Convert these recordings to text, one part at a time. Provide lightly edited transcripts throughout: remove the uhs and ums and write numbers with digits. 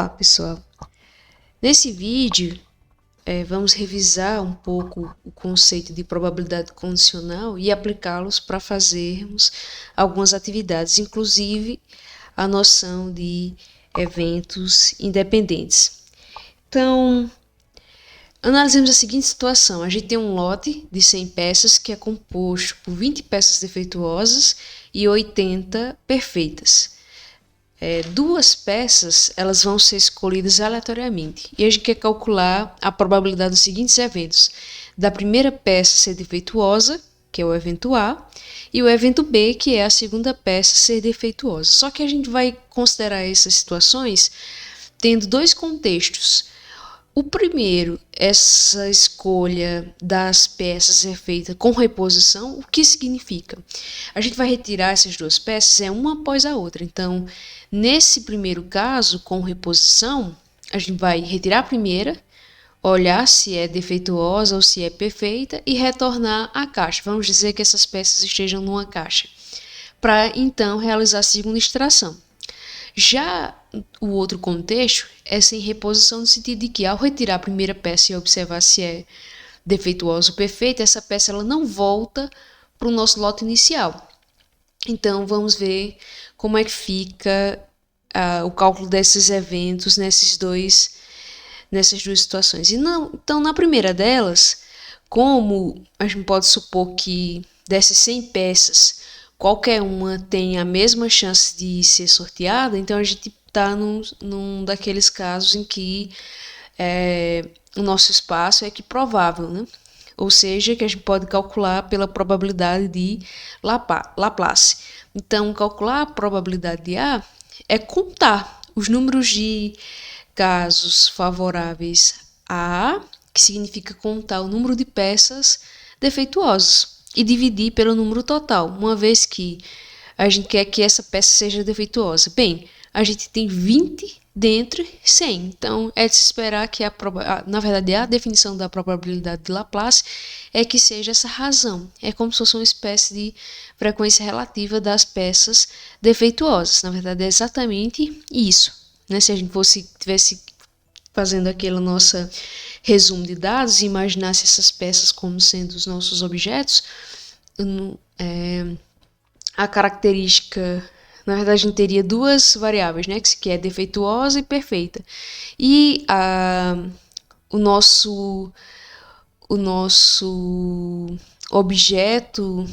Olá, pessoal! Nesse vídeo, vamos revisar um pouco o conceito de probabilidade condicional e aplicá-los para fazermos algumas atividades, inclusive a noção de eventos independentes. Então, analisemos a seguinte situação. A gente tem um lote de 100 peças que é composto por 20 peças defeituosas e 80 perfeitas. Duas peças elas vão ser escolhidas aleatoriamente e a gente quer calcular a probabilidade dos seguintes eventos: da primeira peça ser defeituosa, que é o evento A, e o evento B, que é a segunda peça ser defeituosa. Só que a gente vai considerar essas situações tendo dois contextos. O primeiro, essa escolha das peças é feita com reposição. O que significa? A gente vai retirar essas duas peças uma após a outra. Então, nesse primeiro caso, com reposição, a gente vai retirar a primeira, olhar se é defeituosa ou se é perfeita e retornar à caixa. Vamos dizer que essas peças estejam numa caixa, para então realizar a segunda extração. Já o outro contexto é sem reposição, no sentido de que, ao retirar a primeira peça e observar se é defeituosa ou perfeita, essa peça ela não volta para o nosso lote inicial. Então, vamos ver como é que fica o cálculo desses eventos nessas duas situações. Então, na primeira delas, como a gente pode supor que dessas 100 peças, qualquer uma tem a mesma chance de ser sorteada, então a gente está num daqueles casos em que o nosso espaço é equiprovável, né? Ou seja, que a gente pode calcular pela probabilidade de Laplace. Então, calcular a probabilidade de A é contar os números de casos favoráveis a A, que significa contar o número de peças defeituosas, e dividir pelo número total, uma vez que a gente quer que essa peça seja defeituosa. Bem, a gente tem 20 dentre 100, então é de se esperar que na verdade a definição da probabilidade de Laplace é que seja essa razão. É como se fosse uma espécie de frequência relativa das peças defeituosas. Na verdade é exatamente isso, né? Se a gente tivesse fazendo aquele nosso resumo de dados e imaginasse essas peças como sendo os nossos objetos, a característica, na verdade, a gente teria duas variáveis, né, que é defeituosa e perfeita. E o nosso objeto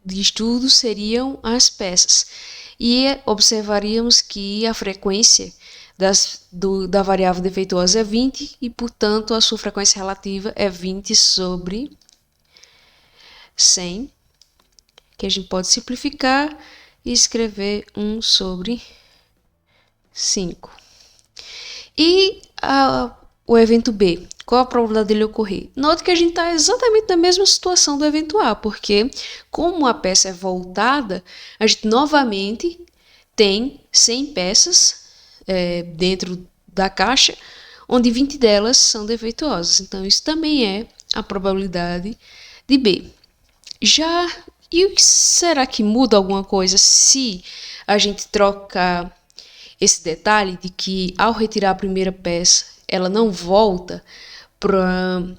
de estudo seriam as peças. E observaríamos que a frequência da variável defeituosa é 20 e, portanto, a sua frequência relativa é 20 sobre 100, que a gente pode simplificar e escrever 1 sobre 5. E o evento B, qual a probabilidade dele ocorrer? Note que a gente está exatamente na mesma situação do evento A, porque como a peça é voltada, a gente novamente tem 100 peças dentro da caixa, onde 20 delas são defeituosas. Então, isso também é a probabilidade de B. E será que muda alguma coisa se a gente trocar esse detalhe de que, ao retirar a primeira peça, ela não volta para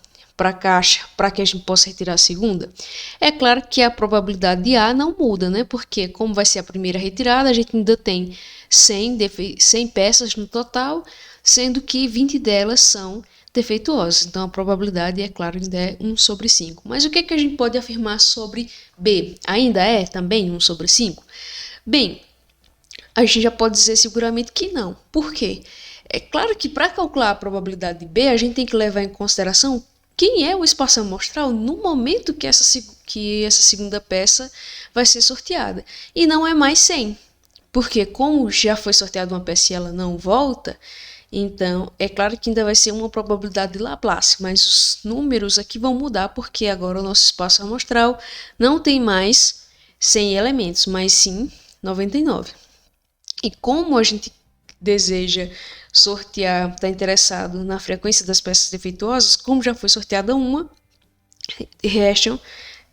a caixa para que a gente possa retirar a segunda? É claro que a probabilidade de A não muda, né? Porque, como vai ser a primeira retirada, a gente ainda tem 100 peças no total, sendo que 20 delas são defeituosas. Então, a probabilidade, é claro, ainda é 1 sobre 5. Mas o que a gente pode afirmar sobre B? Ainda é também 1 sobre 5? Bem, a gente já pode dizer seguramente que não. Por quê? É claro que para calcular a probabilidade de B, a gente tem que levar em consideração quem é o espaço amostral no momento que essa segunda peça vai ser sorteada. E não é mais 100. Porque como já foi sorteada uma peça e ela não volta, então é claro que ainda vai ser uma probabilidade de Laplace, mas os números aqui vão mudar porque agora o nosso espaço amostral não tem mais 100 elementos, mas sim 99. E como a gente deseja sortear, está interessado na frequência das peças defeituosas, como já foi sorteada uma, restam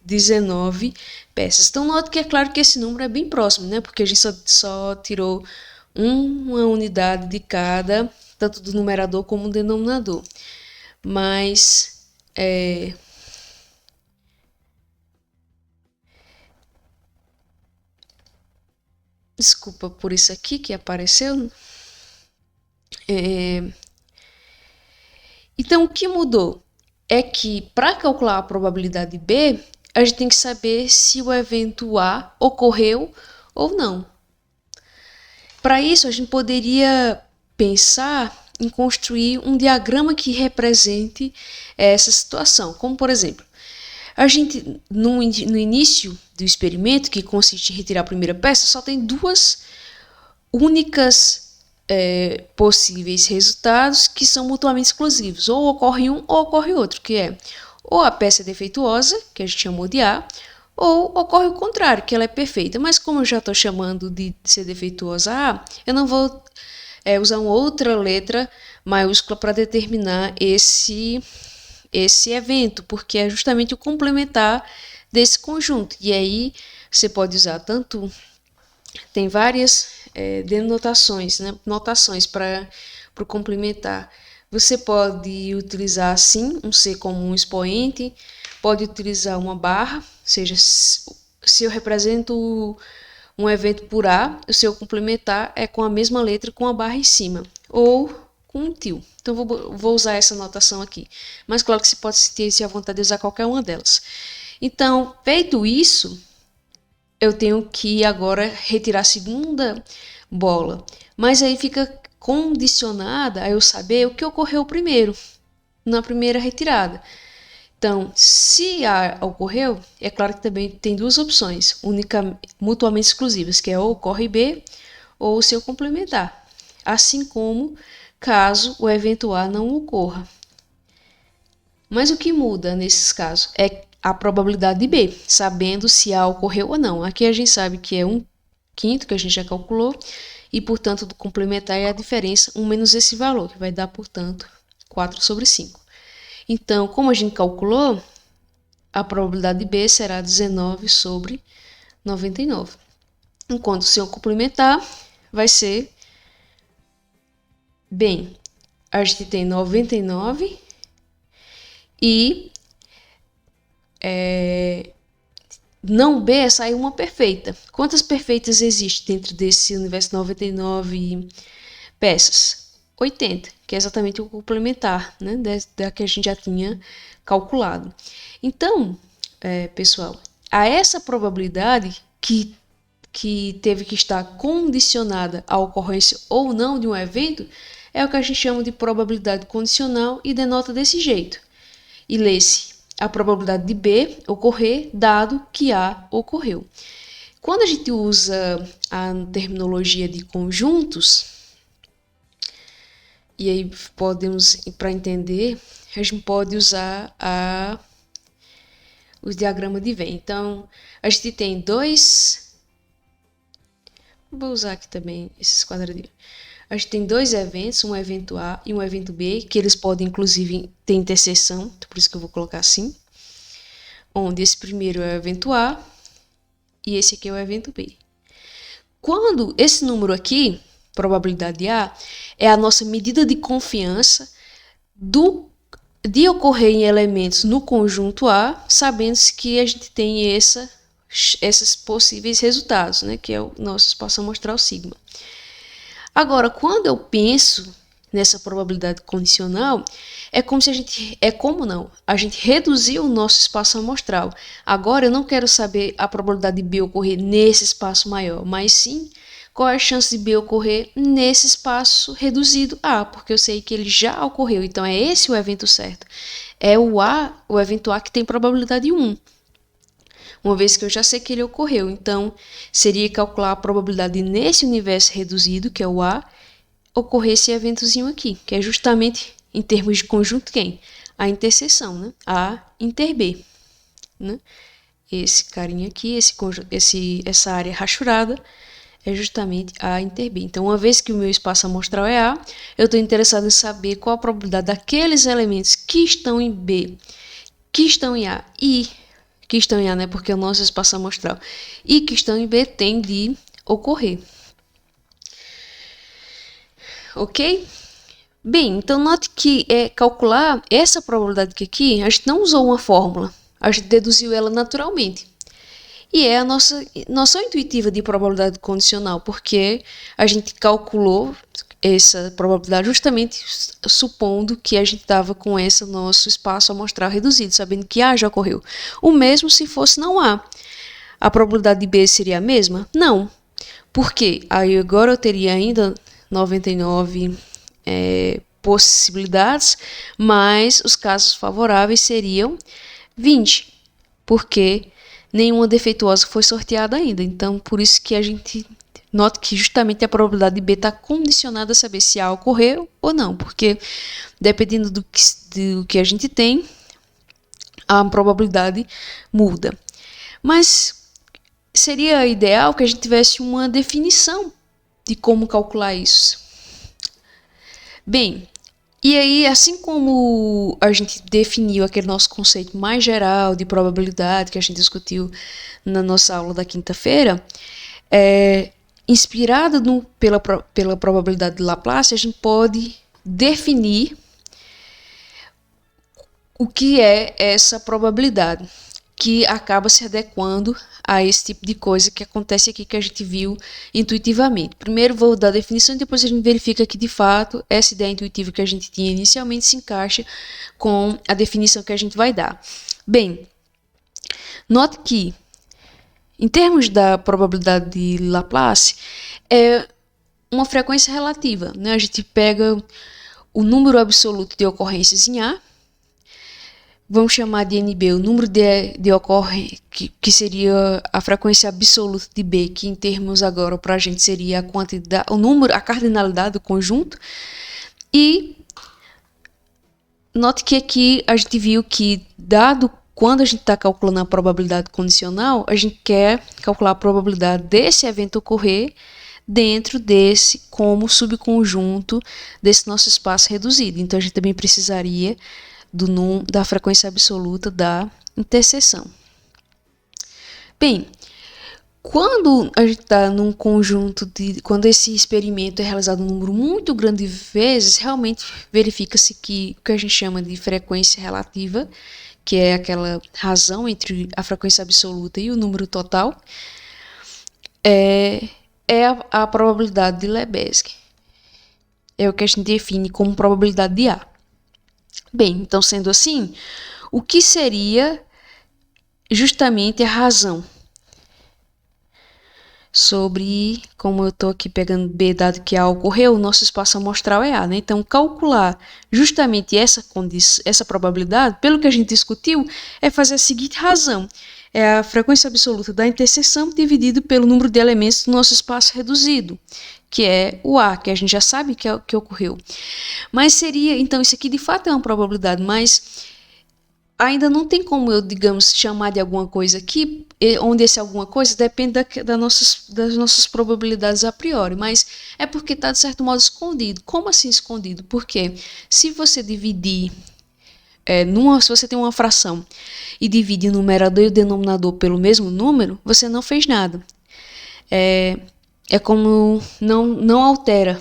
19 peças. Então, note que é claro que esse número é bem próximo, né? Porque a gente só tirou uma unidade de cada, tanto do numerador como do denominador. Mas desculpa por isso aqui que apareceu. Então, o que mudou é que, para calcular a probabilidade B, a gente tem que saber se o evento A ocorreu ou não. Para isso, a gente poderia pensar em construir um diagrama que represente essa situação. Como, por exemplo, a gente, no início do experimento, que consiste em retirar a primeira peça, só tem duas únicas possíveis resultados que são mutuamente exclusivos. Ou ocorre um ou ocorre outro, que é ou a peça é defeituosa, que a gente chamou de A, ou ocorre o contrário, que ela é perfeita. Mas como eu já estou chamando de ser defeituosa A, eu não vou usar uma outra letra maiúscula para determinar esse evento, porque é justamente o complementar desse conjunto. E aí você pode usar tanto... Tem várias denotações, né? Notações para o complementar. Você pode utilizar, sim, um C como um expoente, pode utilizar uma barra, ou seja, se eu represento um evento por A, o seu complementar é com a mesma letra com a barra em cima, ou com um til. Então, vou usar essa notação aqui. Mas, claro que você pode ter a vontade de usar qualquer uma delas. Então, feito isso, eu tenho que agora retirar a segunda bola. Mas aí fica condicionada a eu saber o que ocorreu primeiro, na primeira retirada. Então, se A ocorreu, é claro que também tem duas opções, mutuamente exclusivas, que é ou ocorre B ou o seu complementar. Assim como caso o evento A não ocorra. Mas o que muda nesses casos é a probabilidade de B, sabendo se A ocorreu ou não. Aqui a gente sabe que é 1/5, que a gente já calculou, e, portanto, do complementar é a diferença, 1 menos esse valor, que vai dar, portanto, 4/5. Então, como a gente calculou, a probabilidade de B será 19/99. Enquanto o seu complementar vai ser, bem, a gente tem 99 e não B sai uma perfeita. Quantas perfeitas existem dentro desse universo de 99 peças? 80, que é exatamente o complementar, né, da que a gente já tinha calculado. Então, pessoal, a essa probabilidade que teve que estar condicionada à ocorrência ou não de um evento, é o que a gente chama de probabilidade condicional e denota desse jeito. E lê-se a probabilidade de B ocorrer, dado que A ocorreu. Quando a gente usa a terminologia de conjuntos, e aí podemos, para entender, a gente pode usar o diagrama de Venn. Então, a gente tem dois... Vou usar aqui também esses quadradinhos. A gente tem dois eventos, um evento A e um evento B, que eles podem, inclusive, ter interseção, por isso que eu vou colocar assim. Onde esse primeiro é o evento A e esse aqui é o evento B. Quando esse número aqui, probabilidade A, é a nossa medida de confiança de ocorrer em elementos no conjunto A, sabendo que a gente tem esses possíveis resultados, né, que é o nosso espaço amostral sigma. Agora, quando eu penso nessa probabilidade condicional, é como se a gente reduziu o nosso espaço amostral. Agora eu não quero saber a probabilidade de B ocorrer nesse espaço maior, mas sim qual é a chance de B ocorrer nesse espaço reduzido A, porque eu sei que ele já ocorreu, então é esse o evento certo. É o evento A que tem probabilidade 1. Uma vez que eu já sei que ele ocorreu, então seria calcular a probabilidade nesse universo reduzido, que é o A, ocorrer esse eventozinho aqui, que é justamente, em termos de conjunto, quem? A interseção, né? A inter B, né? Esse carinha aqui, essa área rachurada, é justamente A inter B. Então, uma vez que o meu espaço amostral é A, eu estou interessado em saber qual a probabilidade daqueles elementos que estão em B, que estão em A e que estão em A, né? Porque é o nosso espaço amostral, e que estão em B tem de ocorrer. ok? Bem, então note que calcular essa probabilidade aqui, a gente não usou uma fórmula, a gente deduziu ela naturalmente. E é a nossa noção intuitiva de probabilidade condicional, porque a gente calculou essa probabilidade justamente supondo que a gente estava com esse nosso espaço amostral reduzido, sabendo que A já ocorreu. O mesmo se fosse não A. A probabilidade de B seria a mesma? Não. Por quê? Aí agora eu teria ainda 99 possibilidades, mas os casos favoráveis seriam 20, porque nenhuma defeituosa foi sorteada ainda. Então, por isso que a gente nota que justamente a probabilidade de B está condicionada a saber se A ocorreu ou não, porque dependendo do que a gente tem, a probabilidade muda. Mas seria ideal que a gente tivesse uma definição de como calcular isso. Bem, e aí, assim como a gente definiu aquele nosso conceito mais geral de probabilidade que a gente discutiu na nossa aula da quinta-feira, inspirada pela probabilidade de Laplace, a gente pode definir o que é essa probabilidade, que acaba se adequando a esse tipo de coisa que acontece aqui que a gente viu intuitivamente. Primeiro vou dar a definição e depois a gente verifica que de fato essa ideia intuitiva que a gente tinha inicialmente se encaixa com a definição que a gente vai dar. Bem, note que em termos da probabilidade de Laplace é uma frequência relativa, né? A gente pega o número absoluto de ocorrências em A, vamos chamar de NB o número de ocorrências, que seria a frequência absoluta de B, que em termos agora para a gente seria a quantidade, o número, a cardinalidade do conjunto. E note que aqui a gente viu que, dado quando a gente está calculando a probabilidade condicional, a gente quer calcular a probabilidade desse evento ocorrer dentro desse como subconjunto desse nosso espaço reduzido. Então a gente também precisaria da frequência absoluta da interseção. Bem, quando a gente está num conjunto quando esse experimento é realizado um número muito grande de vezes, realmente verifica-se que o que a gente chama de frequência relativa, que é aquela razão entre a frequência absoluta e o número total, é a probabilidade de Lebesgue. É o que a gente define como probabilidade de A. Bem, então sendo assim, o que seria justamente a razão sobre, como eu estou aqui pegando B, dado que A ocorreu, o nosso espaço amostral é A, né? Então, calcular justamente essa probabilidade, pelo que a gente discutiu, é fazer a seguinte razão. É a frequência absoluta da interseção dividido pelo número de elementos do nosso espaço reduzido, que é o A, que a gente já sabe que ocorreu. Mas seria, então, isso aqui de fato é uma probabilidade, mas ainda não tem como eu, digamos, chamar de alguma coisa aqui, onde esse alguma coisa depende das nossas probabilidades a priori, mas é porque está, de certo modo, escondido. Como assim escondido? Porque se você dividir, se você tem uma fração e divide o numerador e o denominador pelo mesmo número, você não fez nada. É como não altera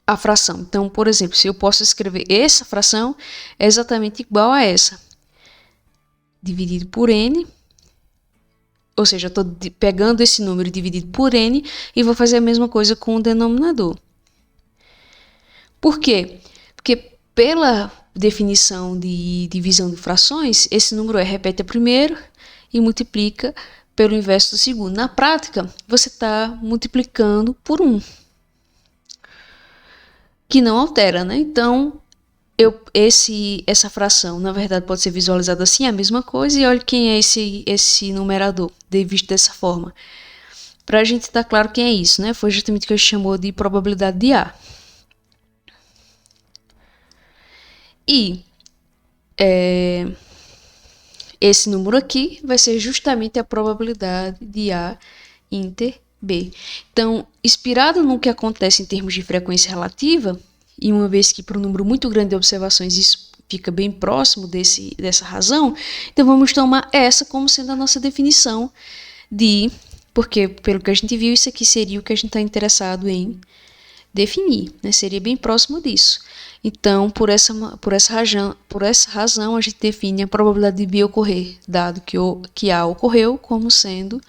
a fração. Então, por exemplo, se eu posso escrever essa fração é exatamente igual a essa, dividido por n, ou seja, eu estou pegando esse número dividido por n e vou fazer a mesma coisa com o denominador. Por quê? Porque pela definição de divisão de frações, esse número repete a primeiro e multiplica pelo inverso do segundo. Na prática, você está multiplicando por 1, que não altera, né? Então, essa fração, na verdade, pode ser visualizada assim, a mesma coisa, e olha quem é esse numerador, visto dessa forma. Para a gente estar claro quem é isso, né? Foi justamente o que a gente chamou de probabilidade de A. E esse número aqui vai ser justamente a probabilidade de A inter B. Então, inspirado no que acontece em termos de frequência relativa, e uma vez que para um número muito grande de observações isso fica bem próximo dessa razão, então vamos tomar essa como sendo a nossa definição porque pelo que a gente viu, isso aqui seria o que a gente está interessado em definir, né? Seria bem próximo disso. Então, por essa razão, a gente define a probabilidade de B ocorrer, dado que A ocorreu, como sendo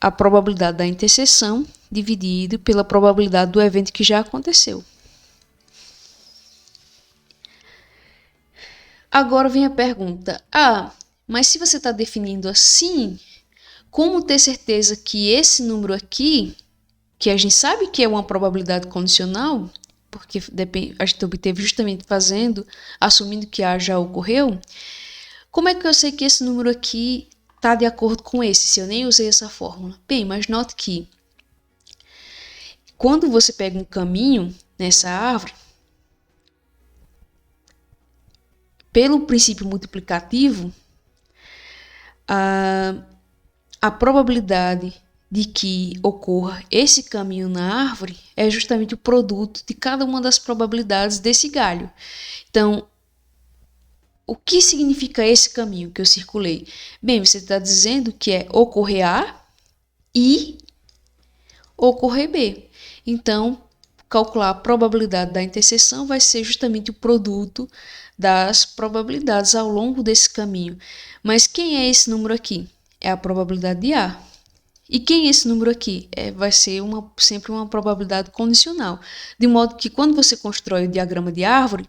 a probabilidade da interseção dividido pela probabilidade do evento que já aconteceu. Agora vem a pergunta: mas se você está definindo assim, como ter certeza que esse número aqui, que a gente sabe que é uma probabilidade condicional, porque a gente obteve justamente assumindo que A já ocorreu, como é que eu sei que esse número aqui está de acordo com esse, se eu nem usei essa fórmula? Bem, mas note que quando você pega um caminho nessa árvore, pelo princípio multiplicativo, a probabilidade de que ocorra esse caminho na árvore é justamente o produto de cada uma das probabilidades desse galho. Então, o que significa esse caminho que eu circulei? Bem, você está dizendo que é ocorrer A e ocorrer B. Então, calcular a probabilidade da interseção vai ser justamente o produto das probabilidades ao longo desse caminho. Mas quem é esse número aqui? É a probabilidade de A. E quem é esse número aqui? Vai ser sempre uma probabilidade condicional. De modo que quando você constrói o diagrama de árvore,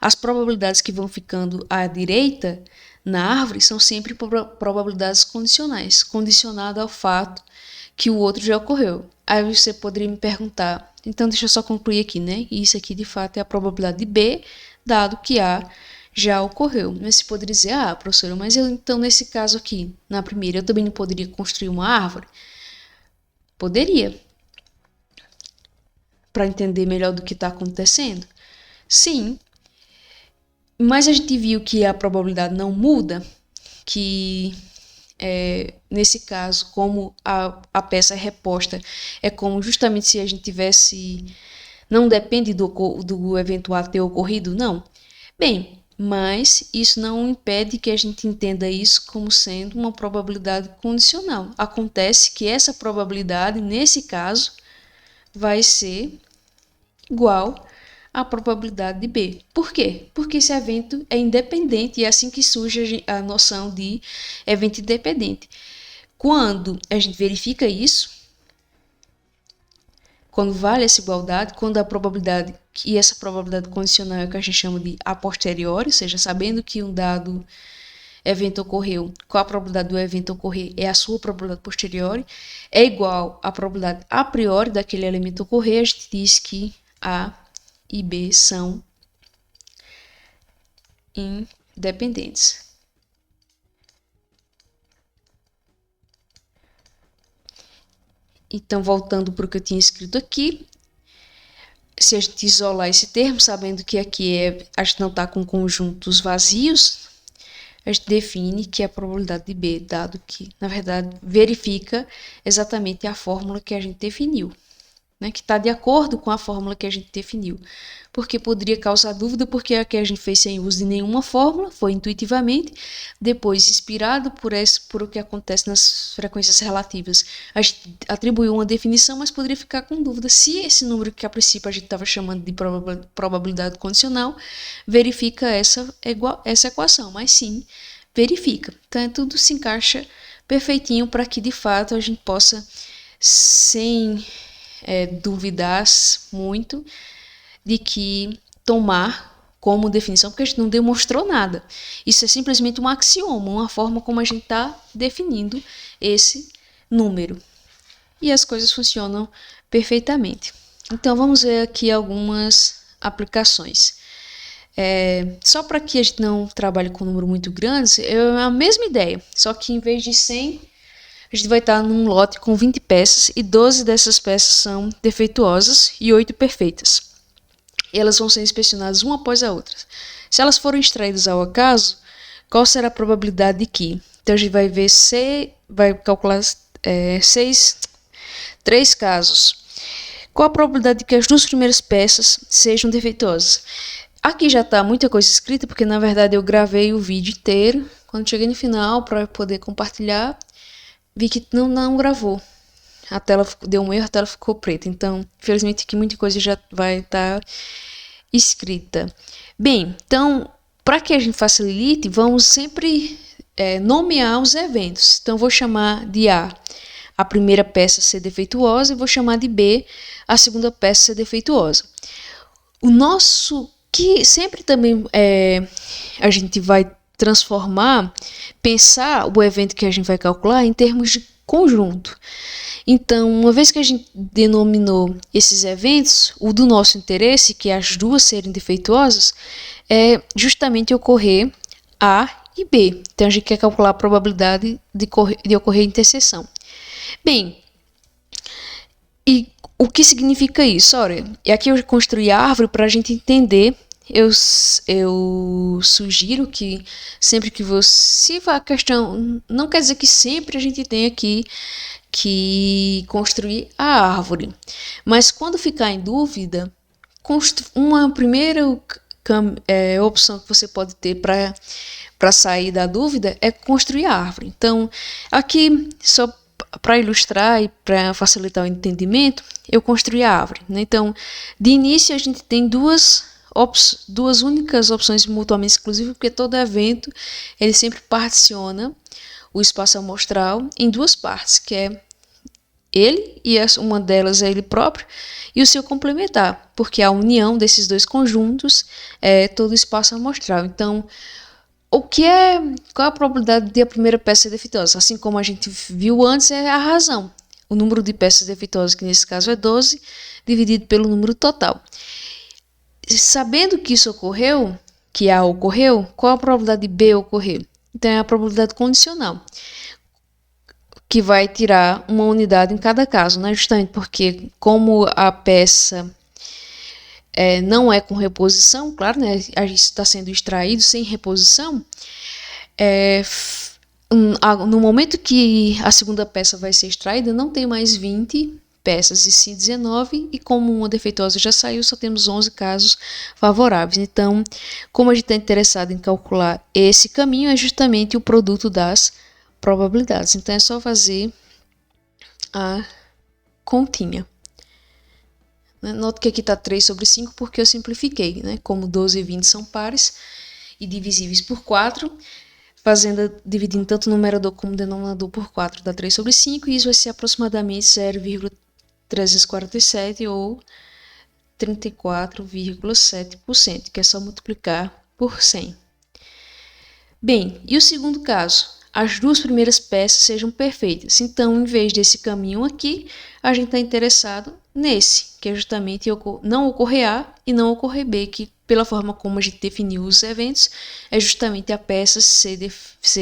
as probabilidades que vão ficando à direita na árvore são sempre probabilidades condicionais, condicionado ao fato que o outro já ocorreu. Aí você poderia me perguntar, então deixa eu só concluir aqui, né? Isso aqui de fato é a probabilidade de B, dado que A já ocorreu. Mas você poderia dizer, professora, mas então nesse caso aqui, na primeira, eu também não poderia construir uma árvore? Poderia. Para entender melhor do que está acontecendo? Sim. Mas a gente viu que a probabilidade não muda, que nesse caso, como a peça é reposta, é como justamente se a gente tivesse... Não depende do evento A ter ocorrido, não. Bem, mas isso não impede que a gente entenda isso como sendo uma probabilidade condicional. Acontece que essa probabilidade, nesse caso, vai ser igual à probabilidade de B. Por quê? Porque esse evento é independente e é assim que surge a noção de evento independente. Quando a gente verifica isso, quando vale essa igualdade, quando a probabilidade, e essa probabilidade condicional é o que a gente chama de a posteriori, ou seja, sabendo que um dado evento ocorreu, qual a probabilidade do evento ocorrer é a sua probabilidade posteriori, é igual à probabilidade a priori daquele elemento ocorrer, a gente diz que A e B são independentes. Então, voltando para o que eu tinha escrito aqui, se a gente isolar esse termo, sabendo que aqui a gente não está com conjuntos vazios, a gente define que é a probabilidade de B, dado que, na verdade, verifica exatamente a fórmula que a gente definiu, né, que está de acordo com a fórmula que a gente definiu. Porque poderia causar dúvida, porque a que a gente fez sem uso de nenhuma fórmula, foi intuitivamente, depois, inspirado por o que acontece nas frequências relativas, a gente atribuiu uma definição, mas poderia ficar com dúvida se esse número que a princípio a gente estava chamando de probabilidade condicional verifica essa equação, mas sim, verifica. Então, tudo se encaixa perfeitinho para que, de fato, a gente possa, sem duvidar muito, de que tomar como definição, porque a gente não demonstrou nada. Isso é simplesmente um axioma, uma forma como a gente está definindo esse número. E as coisas funcionam perfeitamente. Então, vamos ver aqui algumas aplicações. Só para que a gente não trabalhe com um número muito grande, é a mesma ideia, só que em vez de 100, a gente vai estar num lote com 20 peças e 12 dessas peças são defeituosas e 8 perfeitas. E elas vão ser inspecionadas uma após a outra. Se elas forem extraídas ao acaso, qual será a probabilidade de que? Então a gente vai ver vai calcular 3 casos. Qual a probabilidade de que as 2 primeiras peças sejam defeituosas? Aqui já está muita coisa escrita, porque na verdade eu gravei o vídeo inteiro. Quando cheguei no final, para poder compartilhar, vi que não gravou. a tela deu um erro, a tela ficou preta. Então, infelizmente aqui muita coisa já vai estar escrita. Bem, então, para que a gente facilite, vamos sempre nomear os eventos. Então, vou chamar de a primeira peça ser defeituosa, e vou chamar de B a segunda peça ser defeituosa. O nosso, que sempre também a gente vai pensar o evento que a gente vai calcular em termos de conjunto. Então, uma vez que a gente denominou esses eventos, o do nosso interesse, que é as duas serem defeituosas, é justamente ocorrer A e B. Então, a gente quer calcular a probabilidade de ocorrer interseção. Bem, e o que significa isso? Olha, aqui eu construí a árvore para a gente entender. Eu sugiro que sempre que você... Se a questão... Não quer dizer que sempre a gente tenha que construir a árvore. Mas quando ficar em dúvida, uma primeira opção que você pode ter para sair da dúvida é construir a árvore. Então, aqui, só para ilustrar e para facilitar o entendimento, eu construí a árvore, né? Então, de início, a gente tem duas únicas opções mutuamente exclusivas, porque todo evento ele sempre particiona o espaço amostral em duas partes, que é ele, e uma delas é ele próprio, e o seu complementar, porque a união desses dois conjuntos é todo o espaço amostral. Então, qual é a probabilidade de a primeira peça ser defeituosa? Assim como a gente viu antes, é a razão. O número de peças defeituosas, que nesse caso é 12, dividido pelo número total. Sabendo que isso ocorreu, que A ocorreu, qual a probabilidade de B ocorrer? Então, é a probabilidade condicional, que vai tirar uma unidade em cada caso, né? Justamente porque, como a peça não é com reposição, claro, né? A gente está sendo extraído sem reposição, no momento que a segunda peça vai ser extraída, não tem mais 20 peças, e sim 19, e como uma defeituosa já saiu, só temos 11 casos favoráveis. Então, como a gente está interessado em calcular esse caminho, é justamente o produto das probabilidades. Então, é só fazer a continha. Note que aqui está 3 sobre 5 porque eu simplifiquei, né? Como 12 e 20 são pares e divisíveis por 4, dividindo tanto o numerador como o denominador por 4 dá 3 sobre 5, e isso vai ser aproximadamente 0,347 ou 34,7%, que é só multiplicar por 100. Bem, e o segundo caso? As duas primeiras peças sejam perfeitas. Então, em vez desse caminho aqui, a gente está interessado nesse, que é justamente não ocorrer A e não ocorrer B, que pela forma como a gente definiu os eventos, é justamente a peça ser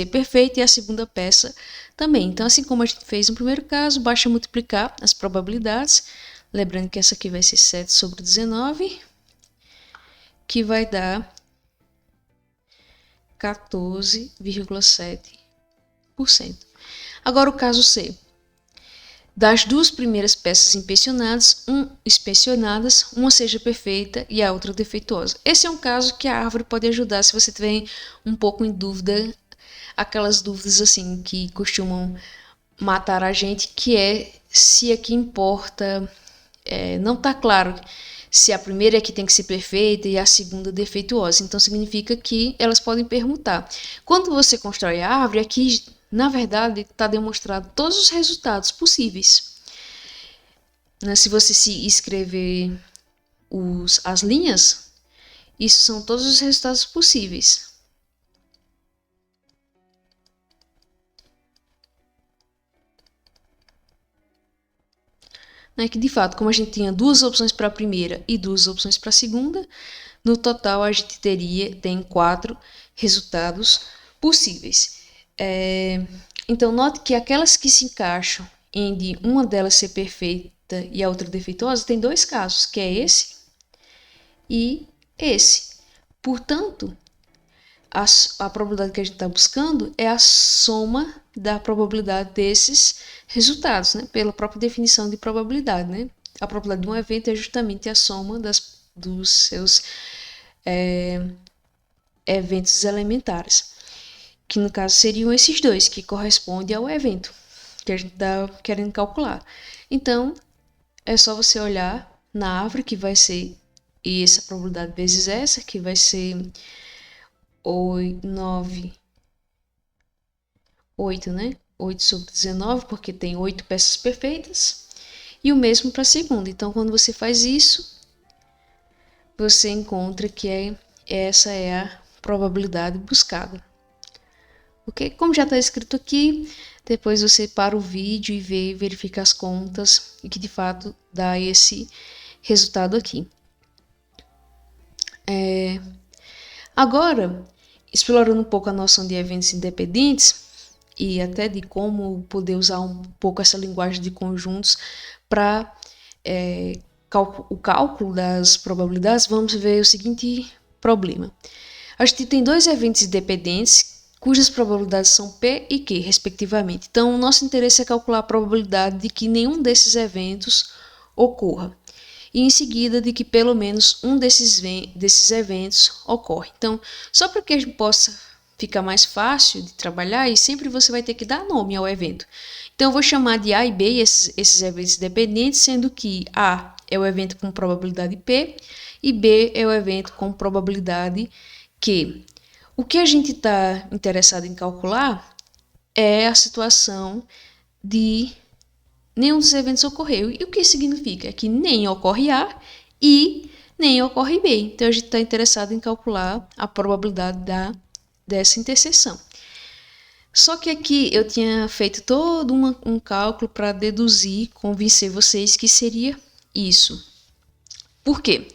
perfeita e a segunda peça também. Então, assim como a gente fez no primeiro caso, basta multiplicar as probabilidades. Lembrando que essa aqui vai ser 7 sobre 19, que vai dar 14,7%. Agora o caso C. Das duas primeiras peças inspecionadas, uma seja perfeita e a outra defeituosa. Esse é um caso que a árvore pode ajudar se você tiver um pouco em dúvida, aquelas dúvidas assim que costumam matar a gente, que é se aqui importa, não está claro se a primeira é que tem que ser perfeita e a segunda defeituosa. Então, significa que elas podem permutar. Quando você constrói a árvore, aqui, na verdade, está demonstrado todos os resultados possíveis. Se você se escrever as linhas, isso são todos os resultados possíveis. Que de fato, como a gente tinha duas opções para a primeira e duas opções para a segunda, no total a gente tem 4 resultados possíveis. Então, note que aquelas que se encaixam em de uma delas ser perfeita e a outra defeituosa, tem 2 casos, que é esse e esse. Portanto, a probabilidade que a gente está buscando é a soma da probabilidade desses resultados, né? Pela própria definição de probabilidade, né? A probabilidade de um evento é justamente a soma dos seus eventos elementares, que no caso seriam esses dois, que correspondem ao evento que a gente está querendo calcular. Então, é só você olhar na árvore que vai ser, e essa probabilidade vezes essa, que vai ser 8, né? 8 sobre 19, porque tem 8 peças perfeitas. E o mesmo para a segunda. Então, quando você faz isso, você encontra que essa é a probabilidade buscada. Ok? Como já está escrito aqui, depois você para o vídeo e verifica as contas e que de fato dá esse resultado aqui. Agora, explorando um pouco a noção de eventos independentes e até de como poder usar um pouco essa linguagem de conjuntos para o cálculo das probabilidades, vamos ver o seguinte problema. A gente tem dois eventos independentes cujas probabilidades são P e Q, respectivamente. Então, o nosso interesse é calcular a probabilidade de que nenhum desses eventos ocorra. E em seguida de que pelo menos um desses eventos ocorre. Então, só para que a gente possa ficar mais fácil de trabalhar, e sempre você vai ter que dar nome ao evento. Então, eu vou chamar de A e B esses eventos dependentes, sendo que A é o evento com probabilidade P e B é o evento com probabilidade Q. O que a gente está interessado em calcular é a situação de nenhum dos eventos ocorreu. E o que significa? É que nem ocorre A e nem ocorre B. Então, a gente está interessado em calcular a probabilidade dessa interseção. Só que aqui eu tinha feito todo um cálculo para deduzir, convencer vocês que seria isso. Por quê?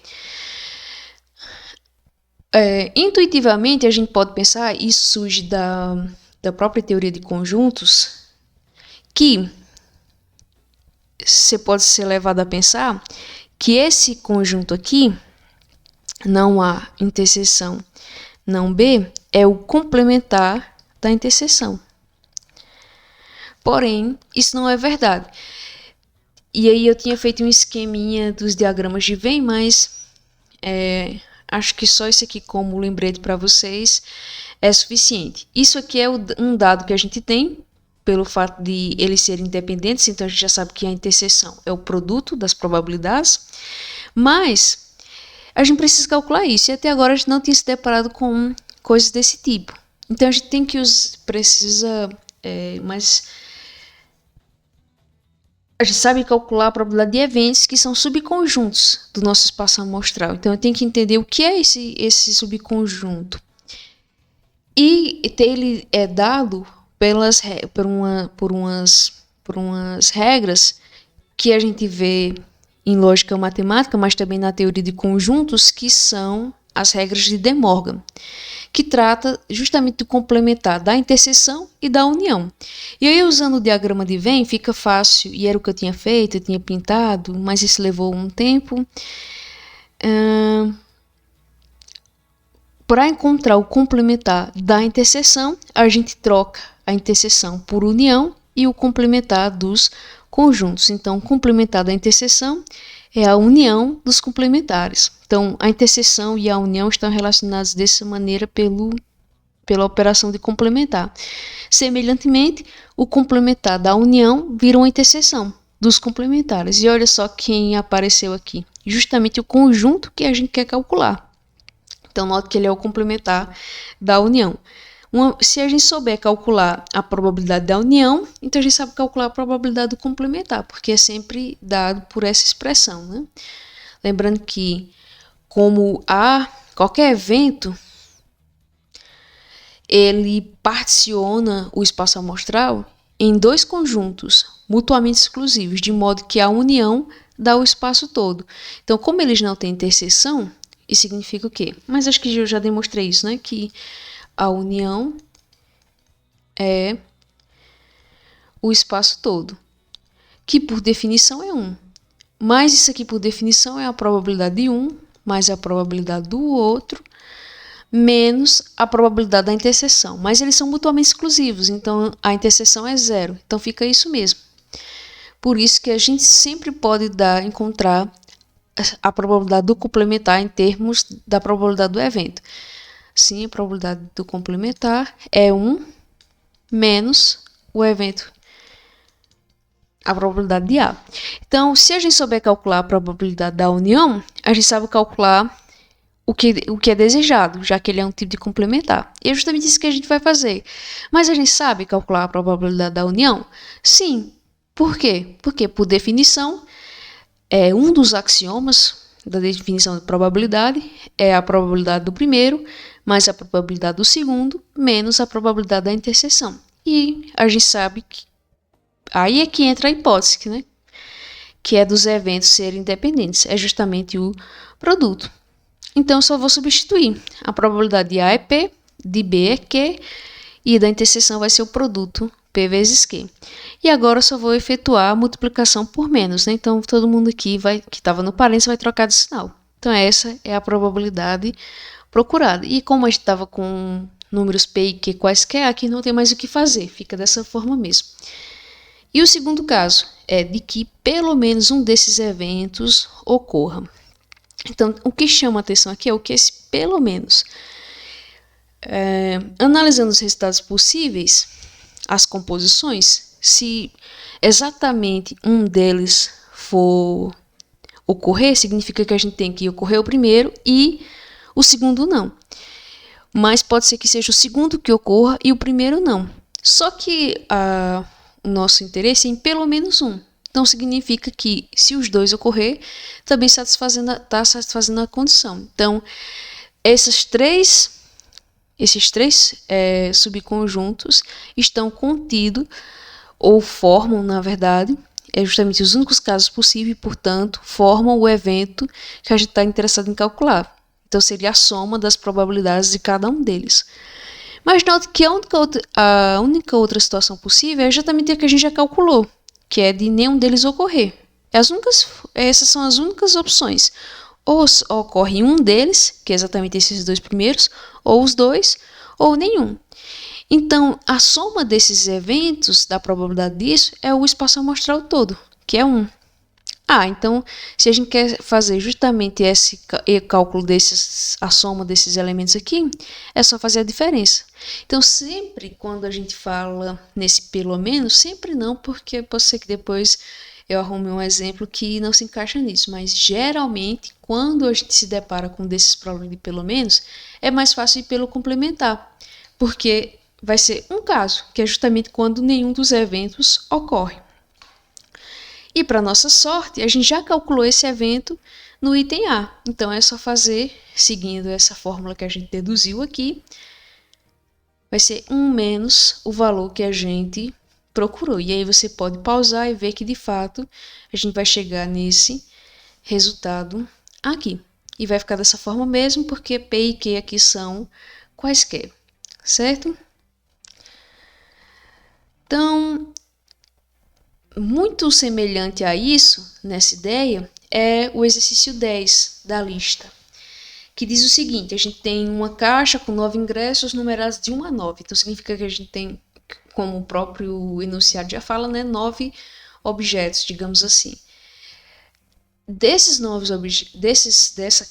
Intuitivamente, a gente pode pensar, isso surge da própria teoria de conjuntos, que você pode ser levado a pensar que esse conjunto aqui, não A, interseção, não B, é o complementar da interseção. Porém, isso não é verdade. E aí eu tinha feito um esqueminha dos diagramas de Venn, mas acho que só isso aqui como lembrete para vocês é suficiente. Isso aqui é um dado que a gente tem, pelo fato de eles serem independentes, então a gente já sabe que a interseção é o produto das probabilidades, mas a gente precisa calcular isso, e até agora a gente não tinha se deparado com coisas desse tipo. Então a gente tem que mas a gente sabe calcular a probabilidade de eventos que são subconjuntos do nosso espaço amostral. Então eu tenho que entender o que é esse subconjunto. E ele é dado por umas regras que a gente vê em lógica matemática, mas também na teoria de conjuntos, que são as regras de De Morgan, que trata justamente do complementar da interseção e da união. E aí, usando o diagrama de Venn, fica fácil, e era o que eu tinha feito, eu tinha pintado, mas isso levou um tempo. Para encontrar o complementar da interseção, a gente troca a interseção por união e o complementar dos conjuntos. Então, o complementar da interseção é a união dos complementares. Então, a interseção e a união estão relacionadas dessa maneira pela operação de complementar. Semelhantemente, o complementar da união vira uma interseção dos complementares. E olha só quem apareceu aqui. Justamente o conjunto que a gente quer calcular. Então, note que ele é o complementar da união. Se a gente souber calcular a probabilidade da união, então a gente sabe calcular a probabilidade do complementar, porque é sempre dado por essa expressão, né? Lembrando que, como qualquer evento, ele particiona o espaço amostral em dois conjuntos mutuamente exclusivos, de modo que a união dá o espaço todo. Então, como eles não têm interseção, isso significa o quê? Mas acho que eu já demonstrei isso, né? Que a união é o espaço todo, que por definição é 1. Mas isso aqui por definição é a probabilidade de um, mais a probabilidade do outro, menos a probabilidade da interseção. Mas eles são mutuamente exclusivos, então a interseção é 0. Então fica isso mesmo. Por isso que a gente sempre pode encontrar a probabilidade do complementar em termos da probabilidade do evento. Sim, a probabilidade do complementar é 1 menos o evento a probabilidade de A. Então, se a gente souber calcular a probabilidade da união, a gente sabe calcular o que é desejado, já que ele é um tipo de complementar. E é justamente isso que a gente vai fazer. Mas a gente sabe calcular a probabilidade da união? Sim. Por quê? Porque, por definição, um dos axiomas da definição de probabilidade é a probabilidade do primeiro mais a probabilidade do segundo menos a probabilidade da interseção. E a gente sabe que aí é que entra a hipótese, né? Que é dos eventos serem independentes. É justamente o produto. Então, eu só vou substituir. A probabilidade de A é P, de B é Q, e da interseção vai ser o produto P vezes Q. E agora eu só vou efetuar a multiplicação por menos, né? Então, todo mundo aqui que estava no parênteses vai trocar de sinal. Então, essa é a probabilidade procurada. E como a gente estava com números P e Q quaisquer, aqui não tem mais o que fazer. Fica dessa forma mesmo. E o segundo caso é de que pelo menos um desses eventos ocorra. Então, o que chama a atenção aqui é o que esse pelo menos. Analisando os resultados possíveis, as composições, se exatamente um deles for ocorrer, significa que a gente tem que ocorrer o primeiro e o segundo não. Mas pode ser que seja o segundo que ocorra e o primeiro não. Só que o nosso interesse é em pelo menos um. Então, significa que, se os dois ocorrer, também está satisfazendo a condição. Então, esses três subconjuntos estão contidos, ou formam, na verdade, justamente os únicos casos possíveis, portanto, formam o evento que a gente está interessado em calcular. Então, seria a soma das probabilidades de cada um deles. Mas note que a única outra situação possível é justamente a que a gente já calculou, que é de nenhum deles ocorrer. Essas são as únicas opções. Ou ocorre um deles, que é exatamente esses dois primeiros, ou os dois, ou nenhum. Então, a soma desses eventos, da probabilidade disso, é o espaço amostral todo, que é 1. Então, se a gente quer fazer justamente esse cálculo a soma desses elementos aqui, é só fazer a diferença. Então, sempre quando a gente fala nesse pelo menos, sempre não, porque pode ser que depois eu arrume um exemplo que não se encaixa nisso, mas geralmente, quando a gente se depara com desses problemas de pelo menos, é mais fácil ir pelo complementar, porque vai ser um caso, que é justamente quando nenhum dos eventos ocorre. E para nossa sorte, a gente já calculou esse evento no item A. Então, é só fazer, seguindo essa fórmula que a gente deduziu aqui, vai ser 1 menos o valor que a gente procurou. E aí você pode pausar e ver que, de fato, a gente vai chegar nesse resultado aqui. E vai ficar dessa forma mesmo, porque P e Q aqui são quaisquer, certo? Então, muito semelhante a isso, nessa ideia, é o exercício 10 da lista, que diz o seguinte: a gente tem uma caixa com 9 ingressos numerados de 1 a 9. Então, significa que a gente tem, como o próprio enunciado já fala, 9 objetos, digamos assim. Dessa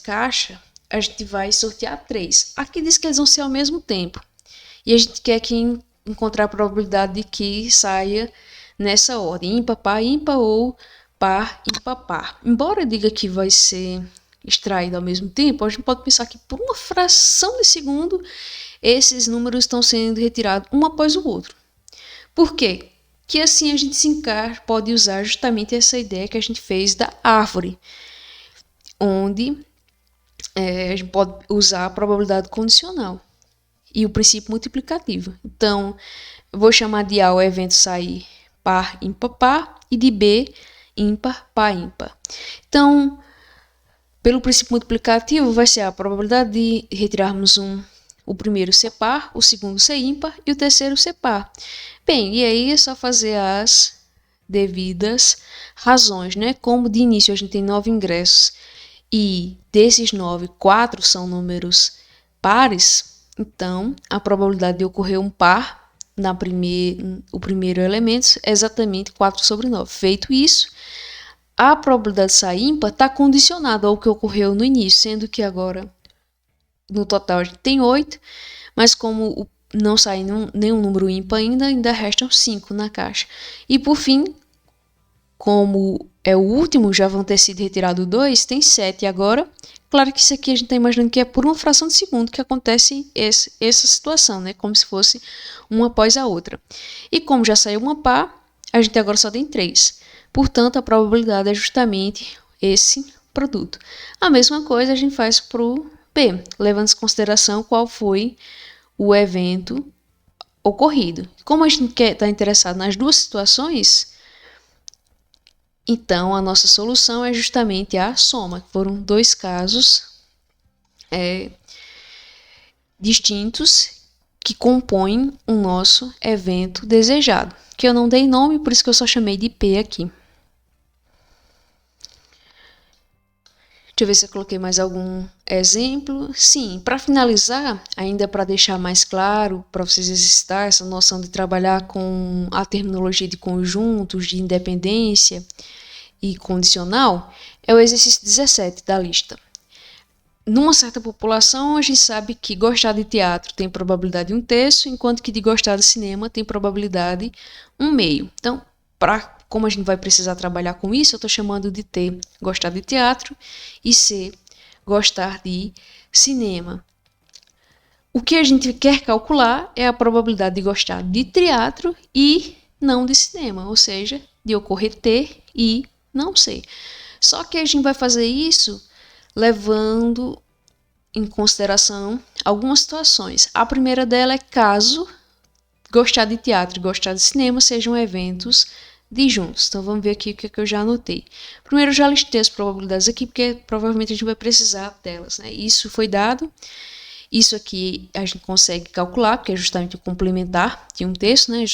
caixa, a gente vai sortear 3. Aqui diz que eles vão ser ao mesmo tempo. E a gente quer encontrar a probabilidade de que saia nessa ordem, ímpar, par, ímpar ou par, ímpar, par. Embora diga que vai ser extraído ao mesmo tempo, a gente pode pensar que por uma fração de segundo esses números estão sendo retirados um após o outro. Por quê? Que assim a gente pode usar justamente essa ideia que a gente fez da árvore, onde a gente pode usar a probabilidade condicional e o princípio multiplicativo. Então, eu vou chamar de A o evento sair par, ímpar, par, e de B, ímpar, par, ímpar. Então, pelo princípio multiplicativo, vai ser a probabilidade de retirarmos o primeiro ser par, o segundo ser ímpar e o terceiro ser par. Bem, e aí é só fazer as devidas razões, né? Como de início a gente tem 9 ingressos e desses 9, 4 são números pares, então a probabilidade de ocorrer um par o primeiro elemento é exatamente 4 sobre 9. Feito isso, a probabilidade de sair ímpar está condicionada ao que ocorreu no início, sendo que agora, no total, a gente tem 8, mas como não sai nenhum número ímpar ainda restam 5 na caixa. E, por fim, como é o último, já vão ter sido retirado 2, tem 7 agora. Claro que isso aqui a gente está imaginando que é por uma fração de segundo que acontece essa situação, né? Como se fosse uma após a outra. E como já saiu uma par, a gente agora só tem 3. Portanto, a probabilidade é justamente esse produto. A mesma coisa a gente faz para o B, levando em consideração qual foi o evento ocorrido. Como a gente está interessado nas duas situações, então a nossa solução é justamente a soma. Foram 2 casos distintos que compõem o nosso evento desejado, que eu não dei nome, por isso que eu só chamei de P aqui. Deixa eu ver se eu coloquei mais algum exemplo. Sim, para finalizar, ainda para deixar mais claro, para vocês exercitar essa noção de trabalhar com a terminologia de conjuntos, de independência e condicional, é o exercício 17 da lista. Numa certa população, a gente sabe que gostar de teatro tem probabilidade 1/3, enquanto que de gostar de cinema tem probabilidade 1/2. Então, como a gente vai precisar trabalhar com isso, eu estou chamando de T, gostar de teatro, e C, gostar de cinema. O que a gente quer calcular é a probabilidade de gostar de teatro e não de cinema, ou seja, de ocorrer T e não C. Só que a gente vai fazer isso levando em consideração algumas situações. A primeira dela é caso gostar de teatro e gostar de cinema sejam eventos disjuntos. Então vamos ver aqui o que eu já anotei. Primeiro eu já listei as probabilidades aqui, porque provavelmente a gente vai precisar delas, né? Isso foi dado. Isso aqui a gente consegue calcular, porque é justamente o complementar de 1/3, né?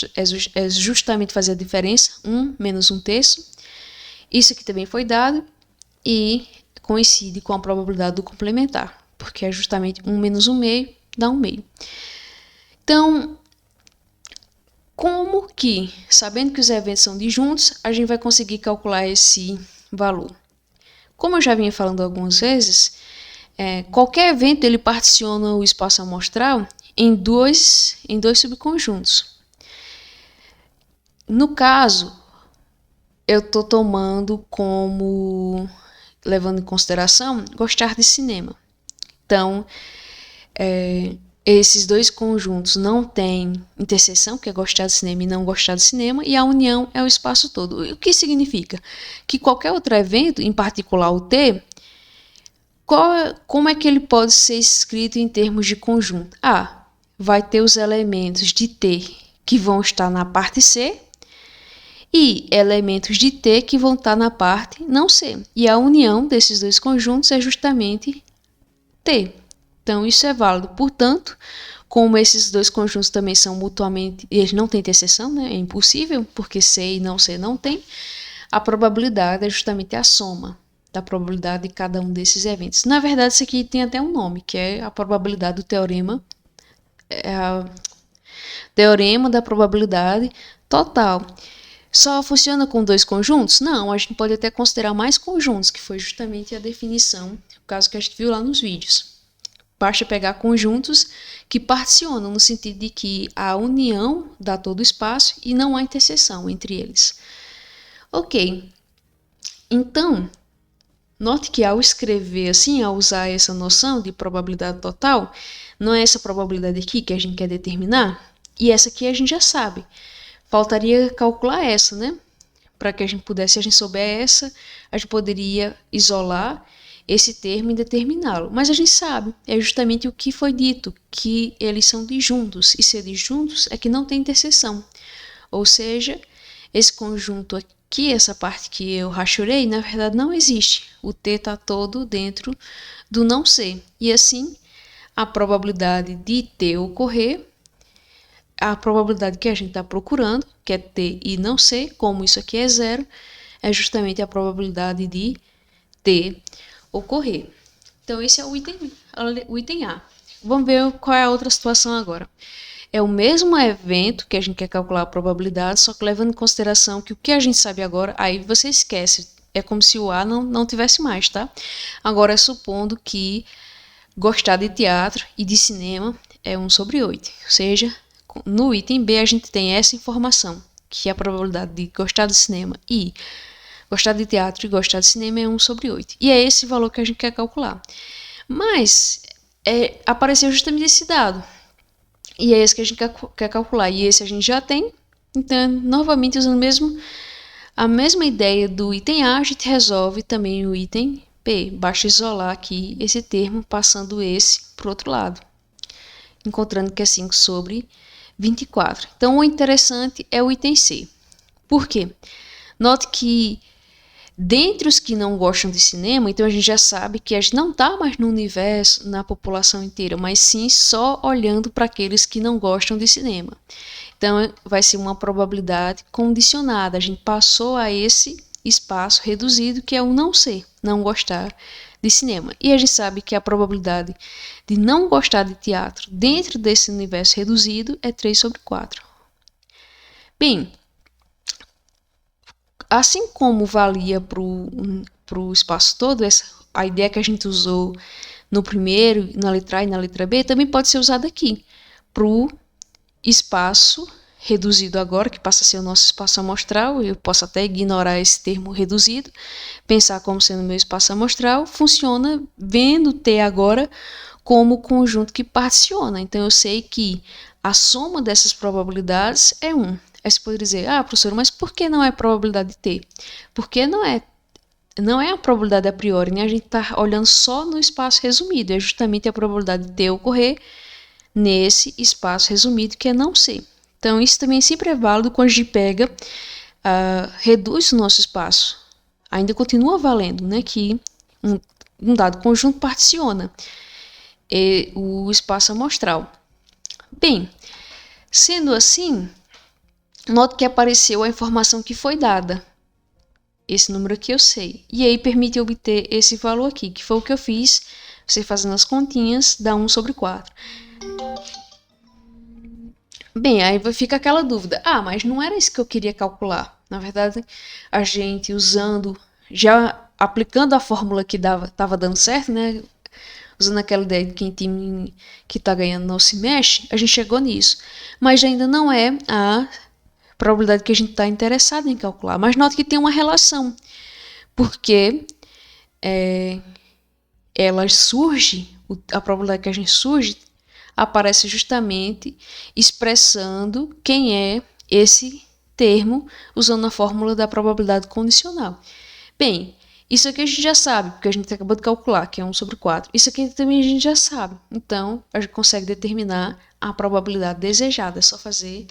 É justamente fazer a diferença, 1 menos 1/3. Isso aqui também foi dado e coincide com a probabilidade do complementar, porque é justamente 1 menos 1/2 dá 1/2. Então, como que, sabendo que os eventos são disjuntos, a gente vai conseguir calcular esse valor? Como eu já vinha falando algumas vezes, qualquer evento ele particiona o espaço amostral em dois subconjuntos. No caso, eu estou tomando como, levando em consideração, gostar de cinema. Então, esses 2 conjuntos não têm interseção, que é gostar de cinema e não gostar de cinema, e a união é o espaço todo. O que significa? Que qualquer outro evento, em particular o T, como é que ele pode ser escrito em termos de conjunto? Vai ter os elementos de T que vão estar na parte C e elementos de T que vão estar na parte não C. E a união desses 2 conjuntos é justamente T. Então, isso é válido. Portanto, como esses 2 conjuntos também são mutuamente, eles não têm interseção, né? É impossível, porque C e não C não tem, a probabilidade é justamente a soma da probabilidade de cada um desses eventos. Na verdade, isso aqui tem até um nome, que é a probabilidade do teorema, teorema da probabilidade total. Só funciona com 2 conjuntos? Não, a gente pode até considerar mais conjuntos, que foi justamente a definição, o caso que a gente viu lá nos vídeos. Basta pegar conjuntos que particionam, no sentido de que a união dá todo o espaço e não há interseção entre eles. Ok, então, note que ao escrever assim, ao usar essa noção de probabilidade total, não é essa probabilidade aqui que a gente quer determinar, e essa aqui a gente já sabe. Faltaria calcular essa, né? Para que a gente pudesse, se a gente souber essa, a gente poderia isolar esse termo e determiná-lo. Mas a gente sabe, é justamente o que foi dito, que eles são disjuntos, e ser disjuntos é que não tem interseção. Ou seja, esse conjunto aqui, essa parte que eu rachurei, na verdade não existe. O T está todo dentro do não ser. E assim, a probabilidade de T ocorrer, a probabilidade que a gente está procurando, que é T e não C, como isso aqui é 0, é justamente a probabilidade de T ocorrer. Então, esse é o item A. Vamos ver qual é a outra situação agora. É o mesmo evento que a gente quer calcular a probabilidade, só que levando em consideração que o que a gente sabe agora, aí você esquece. É como se o A não tivesse mais, tá? Agora, supondo que gostar de teatro e de cinema é 1/8. Ou seja, no item B a gente tem essa informação, que a probabilidade de gostar de cinema e Gostar de teatro e gostar de cinema é 1/8. E é esse valor que a gente quer calcular. Mas apareceu justamente esse dado. E é esse que a gente quer calcular. E esse a gente já tem. Então, novamente, usando a mesma ideia do item A, a gente resolve também o item P. Basta isolar aqui esse termo, passando esse para o outro lado. Encontrando que é 5/24. Então, o interessante é o item C. Por quê? Note que, dentre os que não gostam de cinema, então a gente já sabe que a gente não está mais no universo, na população inteira, mas sim só olhando para aqueles que não gostam de cinema. Então, vai ser uma probabilidade condicionada. A gente passou a esse espaço reduzido, que é o não ser, não gostar de cinema. E a gente sabe que a probabilidade de não gostar de teatro dentro desse universo reduzido é 3/4. Bem, assim como valia para o espaço todo, a ideia que a gente usou no primeiro, na letra A e na letra B, também pode ser usada aqui, para o espaço reduzido agora, que passa a ser o nosso espaço amostral. Eu posso até ignorar esse termo reduzido, pensar como sendo meu espaço amostral. Funciona vendo T agora como conjunto que particiona. Então, eu sei que a soma dessas probabilidades é 1. Aí você pode dizer, professor, mas por que não é probabilidade de T? Porque não é a probabilidade a priori, né? A gente está olhando só no espaço resumido. É justamente a probabilidade de T ocorrer nesse espaço resumido, que é não ser. Então, isso também sempre é válido quando a gente pega, reduz o nosso espaço. Ainda continua valendo, né? Que um dado conjunto particiona o espaço amostral. Bem, sendo assim, note que apareceu a informação que foi dada. Esse número aqui eu sei. E aí permite obter esse valor aqui, que foi o que eu fiz. Você fazendo as continhas, dá 1/4. Bem, aí fica aquela dúvida. Mas não era isso que eu queria calcular. Na verdade, a gente já aplicando a fórmula que estava dando certo, né? Usando aquela ideia de quem time que está ganhando não se mexe, a gente chegou nisso. Mas ainda não é a probabilidade que a gente está interessado em calcular. Mas note que tem uma relação, porque ela surge, a probabilidade que a gente surge aparece justamente expressando quem é esse termo usando a fórmula da probabilidade condicional. Bem, isso aqui a gente já sabe, porque a gente acabou de calcular, que é 1/4. Isso aqui também a gente já sabe. Então, a gente consegue determinar a probabilidade desejada. É só fazer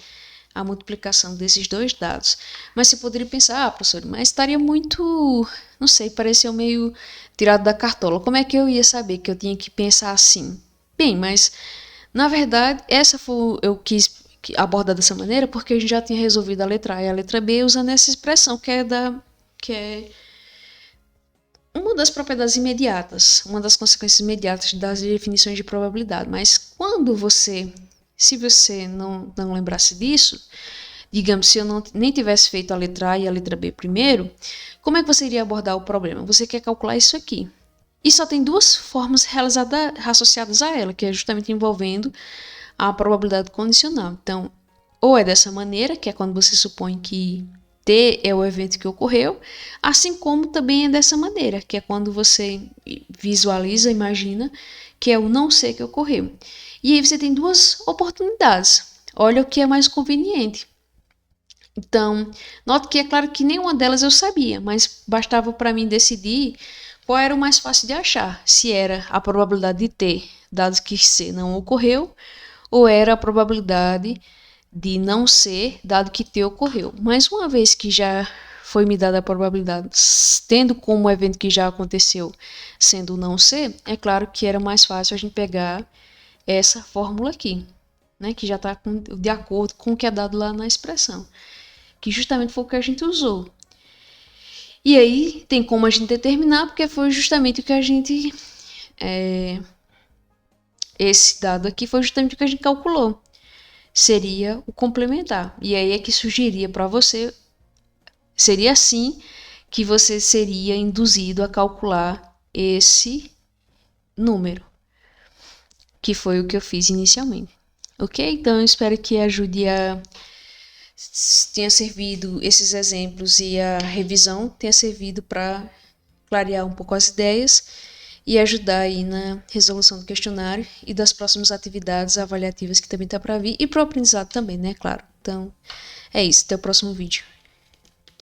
a multiplicação desses dois dados. Mas você poderia pensar, professor, mas estaria muito, não sei, pareceu meio tirado da cartola. Como é que eu ia saber que eu tinha que pensar assim? Bem, mas, na verdade, eu quis abordar dessa maneira porque a gente já tinha resolvido a letra A e a letra B usando essa expressão que é uma das propriedades imediatas, uma das consequências imediatas das definições de probabilidade. Mas se você não lembrasse disso, digamos, se eu nem tivesse feito a letra A e a letra B primeiro, como é que você iria abordar o problema? Você quer calcular isso aqui. E só tem duas formas associadas a ela, que é justamente envolvendo a probabilidade condicional. Então, ou é dessa maneira, que é quando você supõe que T é o evento que ocorreu, assim como também é dessa maneira, que é quando você visualiza, imagina, que é o não ser que ocorreu. E aí você tem duas oportunidades. Olha o que é mais conveniente. Então, note que é claro que nenhuma delas eu sabia, mas bastava para mim decidir qual era o mais fácil de achar, se era a probabilidade de T, dado que C não ocorreu, ou era a probabilidade de não ser, dado que T ocorreu. Mas uma vez que já foi me dada a probabilidade, tendo como evento que já aconteceu sendo não ser, é claro que era mais fácil a gente pegar essa fórmula aqui, né, que já está de acordo com o que é dado lá na expressão, que justamente foi o que a gente usou. E aí tem como a gente determinar, porque foi justamente o que a gente... esse dado aqui foi justamente o que a gente calculou. Seria o complementar. E aí é que surgiria para você, seria assim que você seria induzido a calcular esse número, que foi o que eu fiz inicialmente. Ok? Então eu espero que ajude a tenha servido esses exemplos e a revisão tenha servido para clarear um pouco as ideias e ajudar aí na resolução do questionário e das próximas atividades avaliativas que também está para vir e para o aprendizado também, né, claro. Então, é isso, até o próximo vídeo.